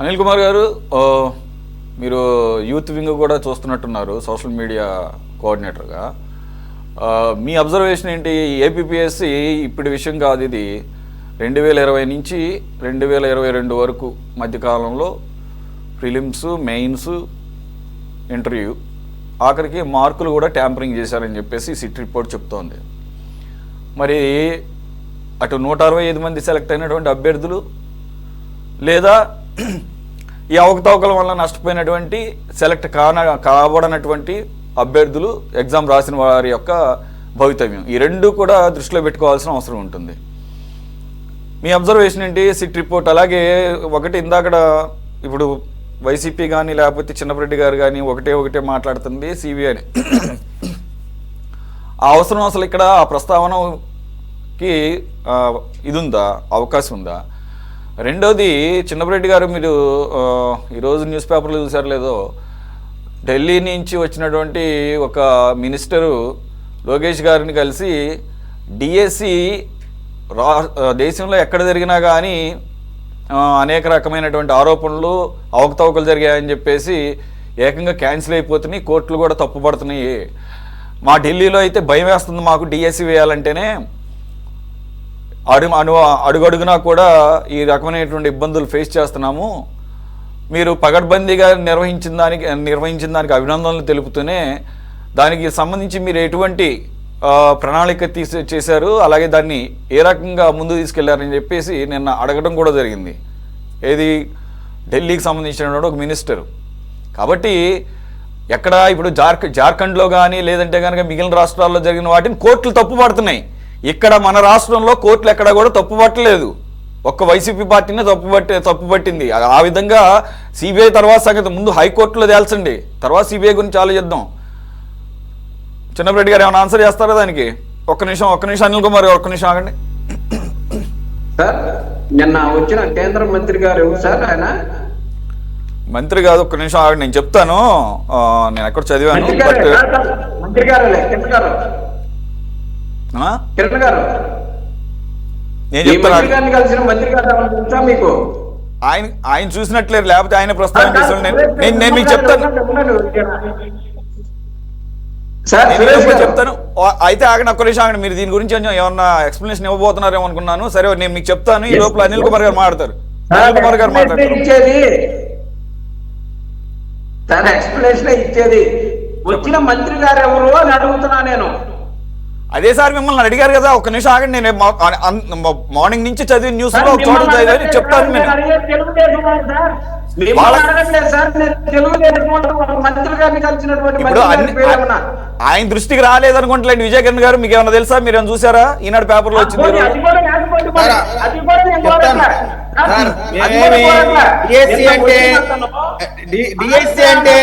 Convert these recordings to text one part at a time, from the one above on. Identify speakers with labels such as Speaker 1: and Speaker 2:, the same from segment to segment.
Speaker 1: అనిల్ కుమార్ గారు, మీరు youth wing కూడా చూస్తున్నట్టున్నారు సోషల్ మీడియా కోఆర్డినేటర్గా. మీ అబ్జర్వేషన్ ఏంటి? ఏపీపీఎస్సీ ఇప్పటి విషయం కాదు ఇది. 2020 నుంచి 2022 వరకు మధ్యకాలంలో ప్రిలిమ్స్, మెయిన్స్, ఇంటర్వ్యూ, ఆఖరికి మార్కులు కూడా ట్యాంపరింగ్ చేశారని చెప్పేసి సిట్ రిపోర్ట్ చెప్తోంది. మరి అటు 165 మంది సెలెక్ట్ అయినటువంటి అభ్యర్థులు, లేదా ఈ అవకతవకల వల్ల నష్టపోయినటువంటి సెలెక్ట్ కాబడనటువంటి అభ్యర్థులు, ఎగ్జామ్ రాసిన వారి యొక్క భవితవ్యం, ఈ రెండు కూడా దృష్టిలో పెట్టుకోవాల్సిన అవసరం ఉంటుంది. మీ అబ్జర్వేషన్ ఏంటి? సిట్ రిపోర్ట్ అలాగే ఒకటి ఇందాకడ ఇప్పుడు వైసీపీ కానీ లేకపోతే చిన్నపరెడ్డి గారు కానీ ఒకటే మాట్లాడుతుంది సిబిఐని. ఆ అవసరం అసలు ఇక్కడ ఆ ప్రస్తావనకి ఇది ఉందా, అవకాశం ఉందా? రెండోది, చిన్నపరెడ్డి గారు మీరు ఈరోజు న్యూస్ పేపర్లో చూసారు లేదో, ఢిల్లీ నుంచి వచ్చినటువంటి ఒక మినిస్టరు లోకేష్ గారిని కలిసి డిఎస్సి దేశంలో ఎక్కడ జరిగినా కానీ అనేక రకమైనటువంటి ఆరోపణలు, అవకతవకలు జరిగాయని చెప్పేసి ఏకంగా క్యాన్సిల్ అయిపోతున్నాయి, కోర్టులు కూడా తప్పుపడుతున్నాయి. మా ఢిల్లీలో అయితే భయం వేస్తుంది మాకు డిఎస్సి వేయాలంటేనే, అడుగడుగునా కూడా ఈ రకమైనటువంటి ఇబ్బందులు ఫేస్ చేస్తున్నాము. మీరు పగడ్బందీగా నిర్వహించిన దానికి అభినందనలు తెలుపుతూనే దానికి సంబంధించి మీరు ఎటువంటి ప్రణాళిక చేశారు, అలాగే దాన్ని ఏ రకంగా ముందు తీసుకెళ్లారని చెప్పేసి నిన్న అడగడం కూడా జరిగింది. ఏది ఢిల్లీకి సంబంధించిన ఒక మినిస్టరు. కాబట్టి ఎక్కడ ఇప్పుడు జార్ఖండ్లో కానీ లేదంటే కనుక మిగిలిన రాష్ట్రాల్లో జరిగిన వాటిని కోర్టులు తప్పుపడుతున్నాయి. ఇక్కడ మన రాష్ట్రంలో కోర్టులు ఎక్కడ కూడా తప్పుపట్టలేదు, ఒక్క వైసీపీ పార్టీనే తప్పుపట్టింది. ఆ విధంగా సిబిఐ తర్వాత సంగతి ముందు హైకోర్టులో తేల్చండి, తర్వాత సిబిఐ గురించి ఆలోచిద్దాం. చిన్నపరెడ్డి గారు ఏమైనా ఆన్సర్ చేస్తారా దానికి? ఒక్క నిమిషం అనిల్ కుమార్ గారు ఒక్క నిమిషం ఆగండి
Speaker 2: సార్. నిన్న వచ్చిన కేంద్ర మంత్రి గారు సార్, ఆయన
Speaker 1: మంత్రి కాదు, ఒక్క నిమిషం ఆగండి, నేను చెప్తాను. నేను ఎక్కడ చదివాను.
Speaker 2: మంత్రి గారు
Speaker 1: నేను చెప్తాను.
Speaker 2: కలిసిన మంత్రి గారు మీకు
Speaker 1: ఆయన చూసినట్లేరు, లేకపోతే ఆయన ప్రస్తావన చేస్తాను. నేను మీకు చెప్తాను చెప్తాను అయితే ఆగండి, ఒక్క నిమిషం ఆగండి. మీరు దీని గురించి ఏమన్నా ఎక్స్ప్లెనేషన్ ఇవ్వబోతున్నారేమో అనుకున్నాను. సరే, నేను మీకు చెప్తాను. ఈ లోపల అనిల్ కుమార్ గారు మాట్లాడతారు. అనిల్ కుమార్ గారు మాట్లాడతారు.
Speaker 2: ఎక్స్ప్లెనేషన్ ఇచ్చేది వచ్చిన మంత్రి గారు ఎవరు అని అడుగుతున్నా నేను.
Speaker 1: అదే సార్, మిమ్మల్ని అడిగారు కదా, ఒక్క నిమిషం ఆగండి. నేను మార్నింగ్ నుంచి చదివి న్యూస్ లో చోట చదివి చెప్తాను. ఇప్పుడు ఆయన దృష్టికి రాలేదనుకుంటలేండి విజయ్ కిరణ్ గారు. మీకు ఏమన్నా తెలుసా? మీరు ఏమైనా చూసారా? ఈనాడు పేపర్ లో వచ్చింది.
Speaker 3: డిఎస్సి అంటే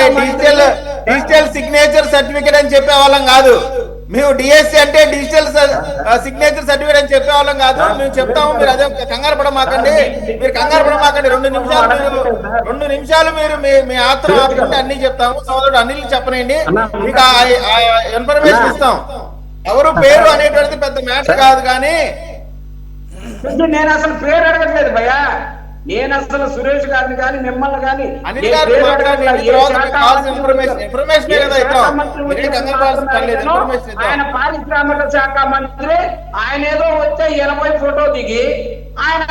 Speaker 3: డిజిటల్ సిగ్నేచర్ సర్టిఫికేట్ అని చెప్పే వాళ్ళం కాదు మేము. డిఎస్సి అంటే డిజిటల్ సిగ్నేచర్ సర్టిఫికేట్ అని చెప్పే వాళ్ళం కాదు. మేము చెప్తాము, మీరు అదే కంగారు పడమాకండి. మీరు కంగారు పడమాకండి. 2 నిమిషాలు మీరు మీ ఆత్రం ఆపుకుంటే అన్ని చెప్తాము. సోదరుడు అనిల్ చెప్పనండి, మీకు ఇన్ఫర్మేషన్ ఇస్తాం. ఎవరు పేరు అనేటువంటిది పెద్ద మ్యాటర్ కాదు. కానీ
Speaker 2: నేను అసలు పేరు అడగట్లేదు భయ్యా. నేను అసలు సురేష్ గారిని కానీ మిమ్మల్ని కానీ ఆయన పారిశ్రామిక శాఖ మంత్రి, ఆయన ఏదో వచ్చే 80 ఫోటో దిగి ఆయన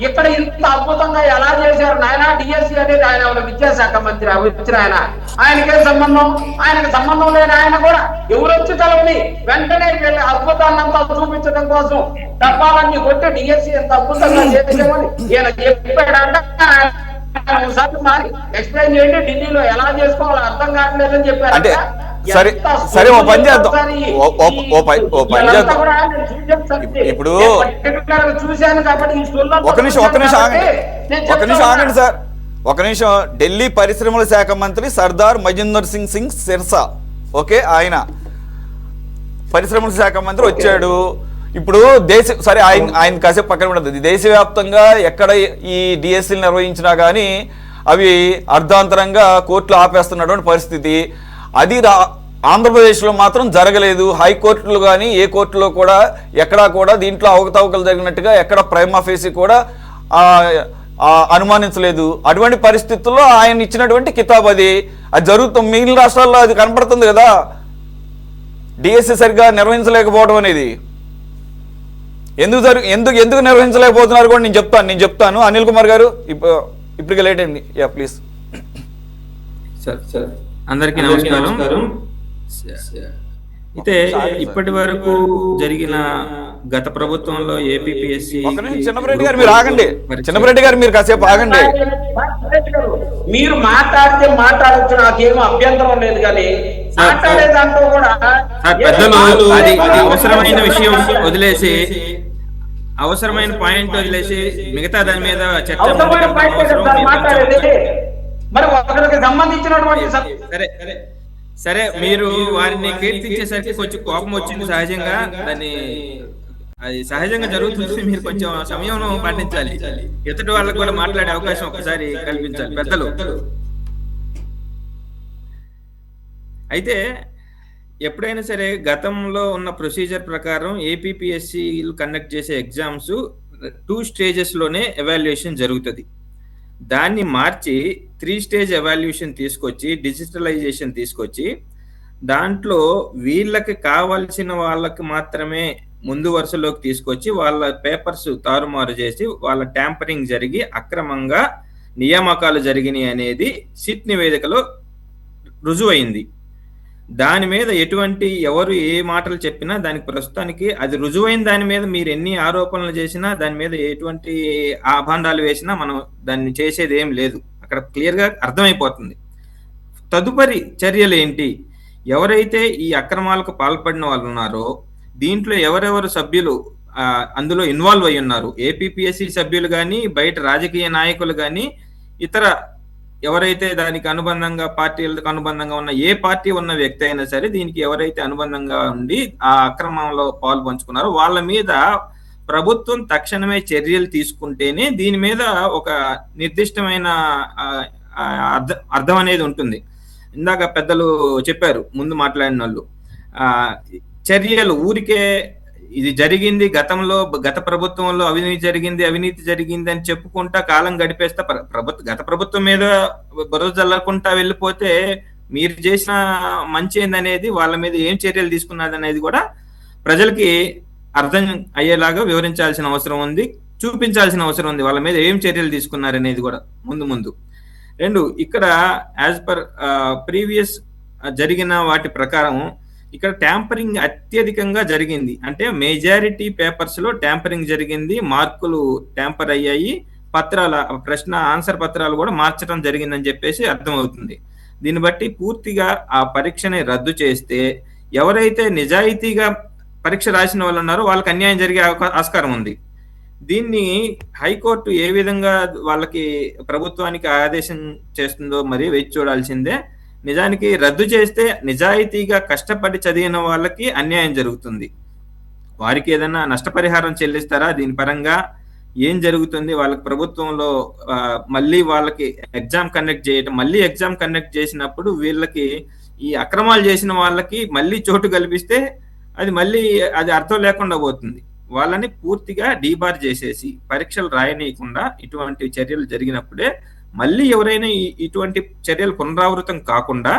Speaker 2: ఇక్కడ ఇంత అద్భుతంగా ఎలా చేశారు నాయన డిఎస్సి అనేది. ఆయన విద్యాశాఖ మంత్రి వచ్చిన ఆయనకే సంబంధం, ఆయనకు సంబంధం లేని ఆయన కూడా ఎవరు వచ్చి తలవని వెంటనే వెళ్ళి అద్భుతాన్నంతా చూపించడం కోసం డబ్బాలన్నీ కొట్టి డిఎస్సి ఎంత అద్భుతంగా చేసామని ఈయన చెప్పాడంట. ఎక్స్ప్లెయిన్ చేయండి, ఢిల్లీలో ఎలా చేసుకోవాలో అర్థం కావట్లేదని చెప్పారు.
Speaker 1: అంటే సరే ఓ పని చేద్దాం. ఇప్పుడు
Speaker 2: చూశాను కాబట్టి
Speaker 1: ఒక నిమిషం ఆగండి సార్, ఒక నిమిషం. ఢిల్లీ పరిశ్రమల శాఖ మంత్రి సర్దార్ మజిందర్ సింగ్ సిర్సా, ఓకే, ఆయన పరిశ్రమల శాఖ మంత్రి వచ్చాడు. ఇప్పుడు ఆయన కాసేపు పక్కన ఉండదు. దేశవ్యాప్తంగా ఎక్కడ ఈ డిఎస్సీలు నిర్వహించినా కానీ అవి అర్ధాంతరంగా కోర్టులు ఆపేస్తున్నటువంటి పరిస్థితి. అది ఆంధ్రప్రదేశ్లో మాత్రం జరగలేదు. హైకోర్టులు కానీ ఏ కోర్టులో కూడా ఎక్కడా కూడా దీంట్లో అవకతవకలు జరిగినట్టుగా ఎక్కడ ప్రైమా ఫేసి కూడా అనుమానించలేదు. అటువంటి పరిస్థితుల్లో ఆయన ఇచ్చినటువంటి కితాబ్ అది జరుగుతుంది. మిగిలిన రాష్ట్రాల్లో అది కనపడుతుంది కదా, డిఎస్సి సరిగ్గా నిర్వహించలేకపోవడం అనేది. ఎందుకు నిర్వహించలేకపోతున్నారు కూడా నేను చెప్తాను. అనిల్ కుమార్ గారు ఇప్పటికే లేట్ అయింది. ప్లీజ్.
Speaker 4: సార్ అందరికీ నమస్కారం. అయితే ఇప్పటి వరకు జరిగిన గత ప్రభుత్వంలో ఏపీపీఎస్సీ
Speaker 1: చిన్నపరెడ్డి గారు మీరు ఆగండి. చిన్నపరెడ్డి గారు మీరు కాసేపు ఆగండి.
Speaker 2: మీరు మాట్లాడితే మాట్లాడచ్చు, నాకేమో అభ్యంతరం లేదు, కానీ మాట్లాడే దాంట్లో కూడా
Speaker 4: పెద్దలు అది అవసరమైన విషయం వదిలేసి, అవసరమైన పాయింట్ వదిలేసి మిగతా దాని మీద చర్చ
Speaker 2: మాట్లాడేది మరి ఒకరికి సంబంధించినటువంటి
Speaker 4: సరే మీరు వారిని కీర్తించేసరికి కొంచెం కోపం వచ్చింది సహజంగా. దాన్ని అది సహజంగా జరుగుతుంది. మీరు కొంచెం సమయం పాటించాలి. ఎదుటి వాళ్ళకు కూడా మాట్లాడే అవకాశం ఒకసారి కల్పించాలి పెద్దలు. అయితే ఎప్పుడైనా సరే గతంలో ఉన్న ప్రొసీజర్ ప్రకారం ఏపీపీఎస్సీలు కండక్ట్ చేసే ఎగ్జామ్స్ 2 స్టేజెస్లోనే ఎవాల్యుయేషన్ జరుగుతుంది. దాన్ని మార్చి 3 స్టేజ్ ఎవాల్యుయేషన్ తీసుకొచ్చి, డిజిటలైజేషన్ తీసుకొచ్చి, దాంట్లో వీళ్ళకి కావాల్సిన వాళ్ళకి మాత్రమే ముందు వరుసలోకి తీసుకొచ్చి వాళ్ళ పేపర్స్ తారుమారు చేసి వాళ్ళ ట్యాంపరింగ్ జరిగి అక్రమంగా నియామకాలు జరిగినాయి అనేది సిట్ నివేదికలో రుజువైంది. దాని మీద ఎవరు ఏ మాటలు చెప్పినా దానికి ప్రస్తుతానికి అది రుజువైన దాని మీద మీరు ఎన్ని ఆరోపణలు చేసినా, దాని మీద ఎటువంటి ఆభాండాలు వేసినా మనం దాన్ని చేసేది ఏం లేదు. అక్కడ క్లియర్గా అర్థమైపోతుంది. తదుపరి చర్యలు ఏంటి, ఎవరైతే ఈ అక్రమాలకు పాల్పడిన వాళ్ళు ఉన్నారో దీంట్లో ఎవరెవరు సభ్యులు అందులో ఇన్వాల్వ్ అయి ఉన్నారు, ఏపీపీఎస్సీ సభ్యులు కానీ, బయట రాజకీయ నాయకులు కానీ, ఇతర ఎవరైతే దానికి అనుబంధంగా పార్టీలకు అనుబంధంగా ఉన్న ఏ పార్టీ ఉన్న వ్యక్తి అయినా సరే దీనికి ఎవరైతే అనుబంధంగా ఉండి ఆ అక్రమంలో పాలు పంచుకున్నారో వాళ్ళ మీద ప్రభుత్వం తక్షణమే చర్యలు తీసుకుంటేనే దీని మీద ఒక నిర్దిష్టమైన అర్థం అనేది ఉంటుంది. ఇందాక పెద్దలు చెప్పారు, ముందు మాట్లాడిన వాళ్ళు, చర్యలు ఊరికే ఇది జరిగింది గత ప్రభుత్వంలో అవినీతి జరిగింది అని చెప్పుకుంటా కాలం గడిపేస్తా గత ప్రభుత్వం మీద బురద జల్లకుండా వెళ్ళిపోతే మీరు చేసిన మంచి ఏందనేది, వాళ్ళ మీద ఏం చర్యలు తీసుకున్నది అనేది కూడా ప్రజలకి అర్థం అయ్యేలాగా వివరించాల్సిన అవసరం ఉంది, చూపించాల్సిన అవసరం ఉంది. వాళ్ళ మీద ఏం చర్యలు తీసుకున్నారనేది కూడా ముందు. 2, ఇక్కడ యాజ్ పర్ ప్రీవియస్ జరిగిన వాటి ప్రకారం ఇక్కడ ట్యాంపరింగ్ అత్యధికంగా జరిగింది. అంటే మెజారిటీ పేపర్స్ లో ట్యాంపరింగ్ జరిగింది, మార్కులు ట్యాంపర్ అయ్యాయి, ప్రశ్న ఆన్సర్ పత్రాలు కూడా మార్చడం జరిగిందని చెప్పేసి అర్థమవుతుంది. దీన్ని బట్టి పూర్తిగా ఆ పరీక్షని రద్దు చేస్తే ఎవరైతే నిజాయితీగా పరీక్ష రాసిన వాళ్ళు ఉన్నారో వాళ్ళకి అన్యాయం జరిగే ఆస్కారం ఉంది. దీన్ని హైకోర్టు ఏ విధంగా వాళ్ళకి ప్రభుత్వానికి ఆదేశం చేస్తుందో మరి వేచి చూడాల్సిందే. నిజానికి రద్దు చేస్తే నిజాయితీగా కష్టపడి చదివిన వాళ్ళకి అన్యాయం జరుగుతుంది. వారికి ఏదైనా నష్టపరిహారం చెల్లిస్తారా, దీని పరంగా ఏం జరుగుతుంది, వాళ్ళకి ప్రభుత్వంలో మళ్ళీ వాళ్ళకి ఎగ్జామ్ కండక్ట్ చేసినప్పుడు వీళ్ళకి ఈ అక్రమాలు చేసిన వాళ్ళకి మళ్ళీ చోటు కల్పిస్తే అది అర్థం లేకుండా పోతుంది. వాళ్ళని పూర్తిగా డీబార్ చేసేసి పరీక్షలు రాయనీయకుండా ఇటువంటి చర్యలు జరిగినప్పుడే మళ్ళీ ఎవరైనా ఇటువంటి చర్యలు పునరావృతం కాకుండా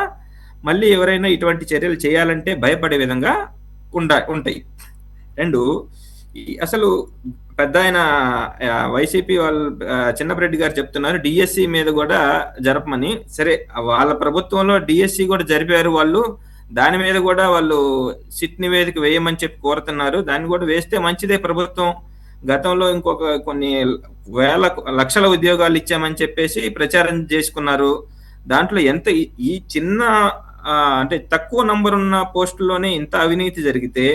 Speaker 4: మళ్ళీ ఎవరైనా ఇటువంటి చర్యలు చేయాలంటే భయపడే విధంగా ఉంటాయి. 2, అసలు పెద్ద ఆయన వైసీపీ వాళ్ళు చిన్నపరెడ్డి గారు చెప్తున్నారు డిఎస్సి మీద కూడా జరపమని. సరే, వాళ్ళ ప్రభుత్వంలో డిఎస్సి కూడా జరిపారు వాళ్ళు, దాని మీద కూడా వాళ్ళు సిట్ నివేదిక వేయమని చెప్పి కోరుతున్నారు. దాన్ని కూడా వేస్తే మంచిదే. ప్రభుత్వం గతంలో కొన్ని లక్షల ఉద్యోగాలు ఇచ్చామని చెప్పేసి ప్రచారం చేసుకున్నారు. దాంట్లో ఈ చిన్న అంటే తక్కువ నంబర్ ఉన్న పోస్టుల్లోనే ఇంత అవినీతి జరిగితే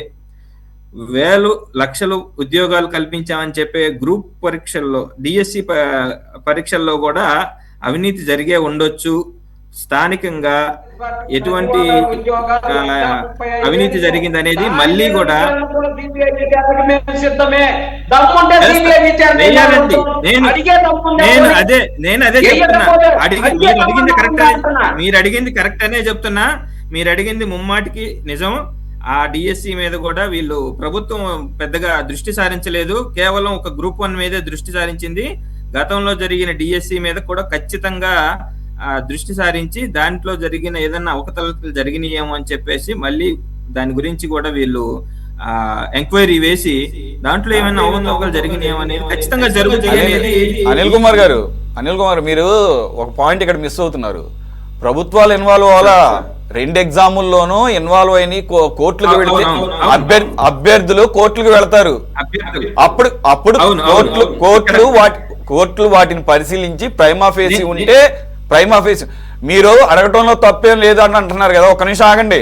Speaker 4: లక్షలు ఉద్యోగాలు కల్పించామని చెప్పే గ్రూప్ పరీక్షల్లో, డిఎస్సి పరీక్షల్లో కూడా అవినీతి జరిగే ఉండొచ్చు. స్థానికంగా ఎటువంటి అవినీతి జరిగింది అనేది మళ్ళీ కూడా నేను అదే చెప్తున్నా. మీరు అడిగింది కరెక్ట్ అనే చెప్తున్నా. మీరు అడిగింది ముమ్మాటికి నిజం. ఆ డిఎస్సి మీద కూడా వీళ్ళు ప్రభుత్వం పెద్దగా దృష్టి సారించలేదు, కేవలం ఒక గ్రూప్ 1 మీదే దృష్టి సారించింది. గతంలో జరిగిన డిఎస్సి మీద కూడా ఖచ్చితంగా దృష్టి సారించి దాంట్లో జరిగిన ఏదన్నా అవకతవకలు జరిగినాయేమో అని చెప్పేసి మళ్ళీ దాని గురించి కూడా వీళ్ళు ఎంక్వైరీ వేసి దాంట్లో ఏమైనా అవకతవకలు జరిగినాయేమో అనేది ఖచ్చితంగా జరుగుతుంది అనేది.
Speaker 1: అనిల్ కుమార్ మీరు ఒక పాయింట్ ఇక్కడ మిస్ అవుతున్నారు. ప్రభుత్వాలు ఇన్వాల్వ్ అవ్వాలా, 2 ఎగ్జాముల్లోనూ ఇన్వాల్వ్ అయిన కోర్టులకు వెళితే అభ్యర్థులు కోర్టులకు వెళతారు. అప్పుడు కోర్టులు వాటిని పరిశీలించి ప్రైమా ఫేసి ఉంటే ప్రైమా ఫేసి. మీరు అడగటంలో తప్పేం లేదు అని అంటున్నారు కదా, ఒక్క నిమిషం ఆగండి.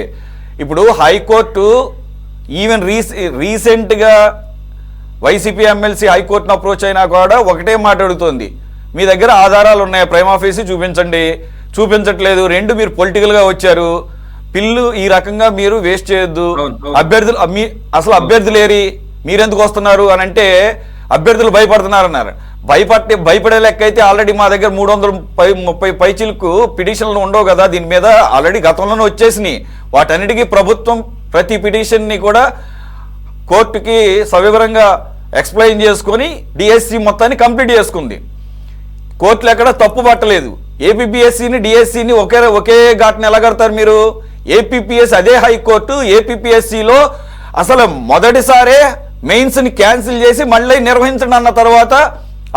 Speaker 1: ఇప్పుడు హైకోర్టు ఈవెన్ రీసెంట్ గా వైసీపీ ఎమ్మెల్సీ హైకోర్టును అప్రోచ్ అయినా కూడా ఒకటే మాట అడుగుతోంది, మీ దగ్గర ఆధారాలు ఉన్నాయి, ప్రైమా ఫేసి చూపించండి. చూపించట్లేదు. 2 మీరు పొలిటికల్ గా వచ్చారు, పిల్లు ఈ రకంగా మీరు వేస్ట్ చేయొద్దు. అభ్యర్థులు అసలు అభ్యర్థులు ఏరి మీరెందుకు వస్తున్నారు అని అంటే అభ్యర్థులు భయపడుతున్నారు అన్నారు. భయపడే లెక్క అయితే ఆల్రెడీ మా దగ్గర 330 పైచిలకు పిటిషన్లు ఉండవు కదా, దీని మీద ఆల్రెడీ గతంలోనే వచ్చేసినాయి. వాటన్నిటికీ ప్రభుత్వం ప్రతి పిటిషన్ని కూడా కోర్టుకి సవివరంగా ఎక్స్ప్లెయిన్ చేసుకొని డిఎస్సి మొత్తాన్ని కంప్లీట్ చేసుకుంది. కోర్టులు ఎక్కడ తప్పు పట్టలేదు. ఏపీపీఎస్సీని డిఎస్సిని ఒకే ఘాట్ని ఎలా కడతారు మీరు? ఏపీపీఎస్ అదే హైకోర్టు ఏపీపీఎస్సీలో అసలు మొదటిసారే మెయిన్స్ని క్యాన్సిల్ చేసి మళ్ళీ నిర్వహించండి అన్న తర్వాత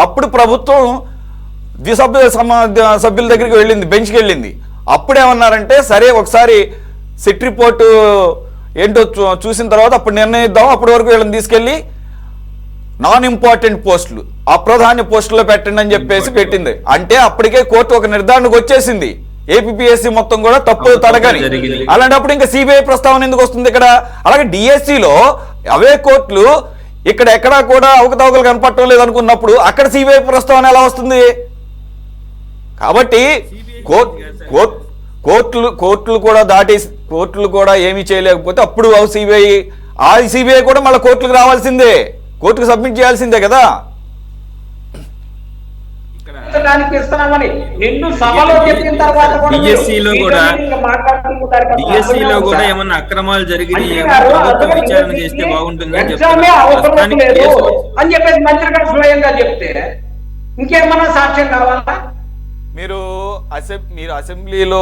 Speaker 1: అప్పుడు ప్రభుత్వం సభ్యుల దగ్గరికి వెళ్ళింది, బెంచ్కి వెళ్ళింది. అప్పుడేమన్నారంటే సరే ఒకసారి సిట్ రిపోర్టు ఏంటో చూసిన తర్వాత అప్పుడు నిర్ణయిద్దాం, అప్పటి వరకు వీళ్ళని తీసుకెళ్ళి నాన్ ఇంపార్టెంట్ పోస్టులు అప్రధాన్య పోస్టుల్లో పెట్టండి అని చెప్పేసి పెట్టింది. అంటే అప్పటికే కోర్టు ఒక నిర్ధారణకు వచ్చేసింది ఏపీపీఎస్సీ మొత్తం కూడా తప్పు తడగని. అలాంటప్పుడు ఇంకా సిబిఐ ప్రస్తావన ఎందుకు వస్తుంది ఇక్కడ? అలాగే డిఎస్సిలో అవే కోర్టులు ఇక్కడ ఎక్కడా కూడా అవకతవకలు కనపడటం లేదనుకున్నప్పుడు అక్కడ సిబిఐ ప్రస్తావన ఎలా వస్తుంది? కాబట్టి కోర్టులు కూడా దాటేసి కోర్టులు కూడా ఏమీ చేయలేకపోతే అప్పుడు సిబిఐ కూడా మళ్ళీ కోర్టులకు రావాల్సిందే, కోర్టుకు సబ్మిట్ చేయాల్సిందే కదా.
Speaker 2: ఇస్తున్నామని నిండు సభలో చెప్పిన తర్వాత
Speaker 4: డిఎస్సిలో కూడా ఏమన్నా అక్రమాలు జరిగినాయి ప్రభుత్వం విచారణ చేస్తే బాగుంటుంది అని
Speaker 2: చెప్పేసి మంత్రి గారు స్వయంగా చెప్తే ఇంకేమన్నా సాక్ష్యం కావాలా?
Speaker 1: మీరు అసెంబ్లీలో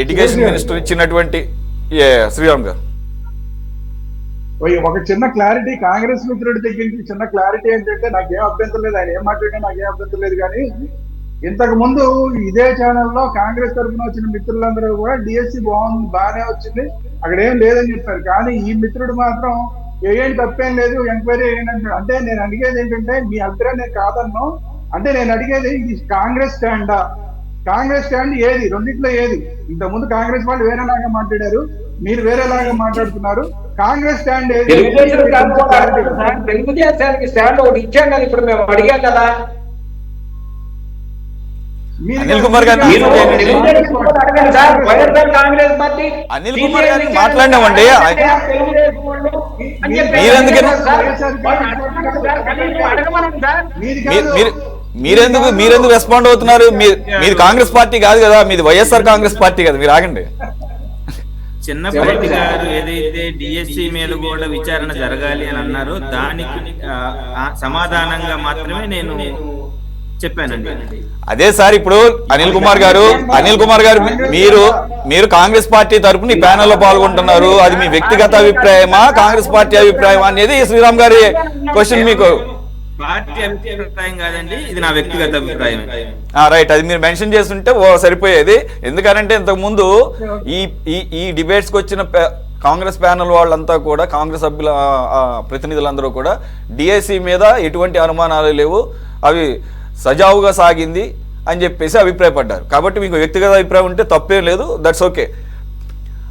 Speaker 1: ఎడ్యుకేషన్ మినిస్టర్ ఇచ్చినటువంటి శ్రీరామ్ గారు
Speaker 5: ఒక చిన్న క్లారిటీ కాంగ్రెస్ మిత్రుడి దగ్గర నుంచి చిన్న క్లారిటీ ఏంటంటే నాకేం అభ్యంతరం లేదు, ఆయన ఏం మాట్లాడినా నాకేం అభ్యంతరం లేదు. కానీ ఇంతకు ముందు ఇదే ఛానల్లో కాంగ్రెస్ తరఫున వచ్చిన మిత్రులందరూ కూడా డిఎస్సి బాగానే వచ్చింది, అక్కడ ఏం లేదని చెప్పారు. కానీ ఈ మిత్రుడు మాత్రం ఏం తప్పేం లేదు, ఎంక్వైరీ ఏంటంటే. అంటే నేను అడిగేది ఏంటంటే మీ అభిప్రాయం నేను కాదన్నాను. అంటే నేను అడిగేది ఇది కాంగ్రెస్ స్టాండా? కాంగ్రెస్ స్టాండ్ ఏది? రెండింటిలో ఏది? ఇంతకుముందు కాంగ్రెస్ వాళ్ళు వేరేలాగా మాట్లాడారు, మీరు వేరేలాగా మాట్లాడుతున్నారు. కాంగ్రెస్ స్టాండ్ ఏది?
Speaker 2: తెలుగుదేశానికి స్టాండ్ ఒకటి ఇచ్చాం కదా, ఇప్పుడు మేము అడిగాం కదా.
Speaker 1: అనిల్ కుమార్ గారు అనిల్ కుమార్ గారిని మాట్లాడినామండి. మీరెందుకు రెస్పాండ్ అవుతున్నారు? మీది కాంగ్రెస్ పార్టీ కాదు కదా, మీది వైఎస్ఆర్ కాంగ్రెస్ పార్టీ కదా, మీరు ఆగండి.
Speaker 4: చిన్నపాటి గారు ఏదైతే డిఎస్సి మీద కూడా విచారణ జరగాలి అని అన్నారో దానికి సమాధానంగా మాత్రమే నేను చెప్పానండి.
Speaker 1: అదే సార్, ఇప్పుడు అనిల్ కుమార్ గారు మీరు కాంగ్రెస్ పార్టీ తరపున ఈ ప్యానెల్ లో పాల్గొంటున్నారు, అది మీ వ్యక్తిగత అభిప్రాయమా కాంగ్రెస్ పార్టీ అభిప్రాయమా అనేది శ్రీరామ్ గారి క్వశ్చన్. మీకు
Speaker 4: పార్టీ అభిప్రాయం కాదండి, ఇది నా వ్యక్తిగత అభిప్రాయం.
Speaker 1: రైట్, అది మీరు మెన్షన్ చేస్తుంటే సరిపోయేది. ఎందుకంటే ఇంతకు ముందు ఈ డిబేట్స్ కి వచ్చిన కాంగ్రెస్ ప్యానెల్ వాళ్ళంతా కూడా, కాంగ్రెస్ సభ్యుల ప్రతినిధులందరూ కూడా డిఎస్సి మీద ఎటువంటి అనుమానాలు లేవు, అవి సజావుగా సాగింది అని చెప్పేసి అభిప్రాయపడ్డారు. కాబట్టి మీకు వ్యక్తిగత అభిప్రాయం ఉంటే తప్పేం లేదు, దట్స్ ఓకే.